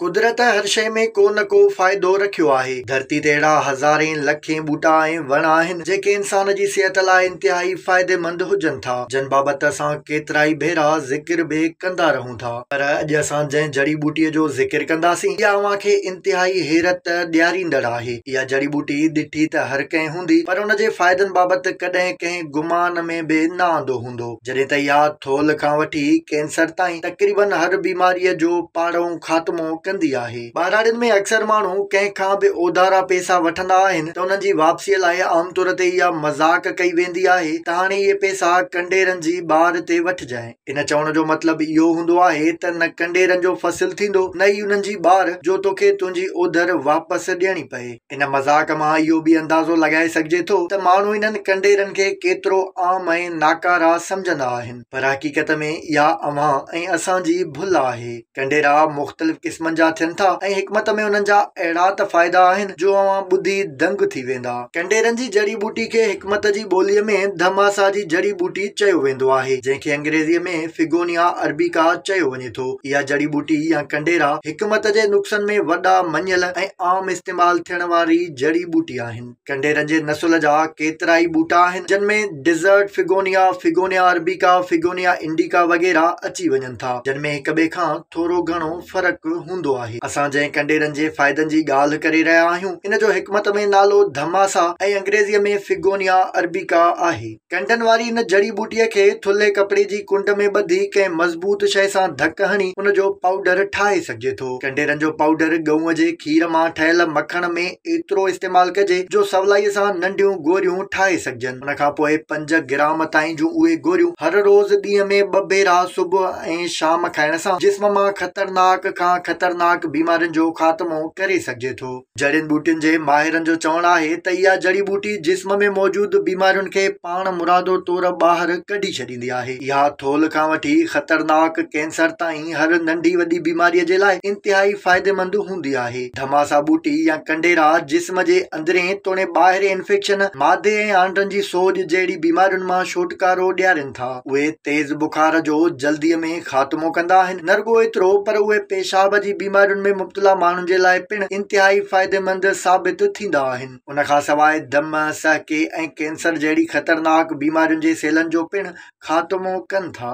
कुदरत हर शइ में को न को फ़ाइदो रखियो आहे। धरती ते अहिड़ा हज़ारें लखें ॿूटा ऐं वण आहिनि जेके इंसान जी सिहत लाइ इंतिहाई फ़ाइदेमंद हुजनि था, जिन बाबति असां केतिरा ई भेरा ज़िक्र बि कंदा रहूं था। पर अॼु असां जंहिं जड़ी ॿूटीअ जो ज़िक्र कंदासीं इहा अव्हां खे इंतिहाई हैरत ॾियारींदड़ आहे। इहा जड़ी ॿूटी ॾिठी त हर कंहिं हूंदी, पर उन जे फ़ाइदनि बाबति कॾहिं कंहिं गुमान में बि न आंदो हूंदो। जॾहिं त इहा थोल खां वठी कैंसर ताईं तक़रीबन हर बीमारीअ जो पाड़ो ख़ात्मो कंदी आहे। ॿारड़ियुनि में अक्सर माण्हू कंहिंखां बि ओधारा पैसा वठंदा आहिनि त उन्हनि जी वापसीअ लाइ आम तौर ते इहा मज़ाक कई वेंदी आहे त हाणे इहे पैसा कंडेरनि जी ॿार ते वठिजांइ। इन चवण जो मतिलबु इहो हूंदो आहे त न कंडेरनि जो फ़सुलु थींदो, न ई उन्हनि जी ॿार जो तोखे तुंहिंजी ओधर वापसि ॾियणी पए। इन मज़ाक मां इहो बि अंदाज़ो लॻाए सघिजे थो त माण्हू इन्हनि कंडेरनि खे केतिरो आम ऐं नाकारा सम्झंदा आहिनि, पर हक़ीक़त में इहा अव्हां ऐं असांजी भुल आहे। कंडेरा मुख़्तलिफ़ क़िस्मनि जा थियनि था ऐं हिकमत में उन्हनि जा अहिड़ा त फ़ाइदा आहिनि जो अव्हां ॿुधी दंग थी वेंदा। कंडेरनि जी जड़ी ॿूटी खे हिकमत जी ॿोलीअ में धमासा जी जड़ी ॿूटी चयो वेंदो आहे, जंहिंखे अंग्रेज़ीअ में फिगोनिया अरबिका चयो वञे थो। इहा जड़ी ॿूटी या कंडेरा हिकमत जे नुस्ख़नि में वॾा मञियल ऐं आम इस्तेमाल थियण वारी जड़ी ॿूटी आहिनि। कंडेरनि जे नसुल जा केतिरा ई ॿूटा आहिनि, जिन में डिज़र्ट फिगोनिया, फिगोनिया अरबिका, फिगोनिया इंडिका वग़ैरह अची वञनि था, जिन में हिक ॿिए खां थोरो घणो फ़र्क़ु हूंदो आहे। असां जंहिं कंडेरनि जे फ़ाइदनि जी ॻाल्हि करे रहिया आहियूं, इन जो हिकमत में नालो धमासा ऐं अंग्रेज़ीअ में फिगोनिया अरबिका आहे। कंडनि वारी इन जड़ी ॿूटीअ खे थुल्हे कपिड़े जी कुंड में ॿधी कंहिं मज़बूत शइ सां धक हणी उन जो पाउडर ठाहे सघिजे थो। कंडेरनि जो पाउडर गऊं जे खीर मां ठहियल मखण में एतिरो इस्तेमाल कजे जो सवलाईअ सां नंढियूं गोरियूं ठाहे सघजनि। उन खां पोइ 5 ग्राम ताईं जूं उहे गोरियूं हर रोज़ ॾींहं में 2 भेरा सुबुह ऐं शाम खाइण सां जिस्म मां ख़तरनाक खां ख़तरनाक बीमारियुनि जो ख़ात्मो करे सघिजे थो। जड़ियुनि ॿूटियुनि जे माहिरनि जो चवणु आहे त इहा जड़ी ॿूटी जिस्म में मौजूदु बीमारियुनि खे पाण मुरादो तौर ॿाहिरि कढी छॾींदी आहे। इहा थोल खां वठी ख़तरनाक कैंसर ताईं हर नंढी वॾी बीमारीअ जे लाइ इंतिहाई फ़ाइदेमंद हूंदी आहे। धमासा ॿूटी या कंडेरा जिस्म जे अंदरें तोड़े ॿाहिरि इन्फेक्शन, मादे ऐं आंडनि जी सोज जहिड़ी बीमारियुनि मां छुटकारो ॾियारीनि था। उहे तेज़ बुखार जो जल्दीअ में ख़ात्मो कंदा आहिनि। न रुॻो एतिरो, पर उहे पेशाब जी बीमारियुनि में मुब्तला माण्हुनि जे लाइ पिणु इंतिहाई फ़ाइदेमंद साबित थींदा आहिनि। उन खां सवाइ दम, सहके ऐं कैंसर जहिड़ी ख़तरनाक बीमारियुनि जे सेलनि जो पिणु ख़ात्मो कनि था।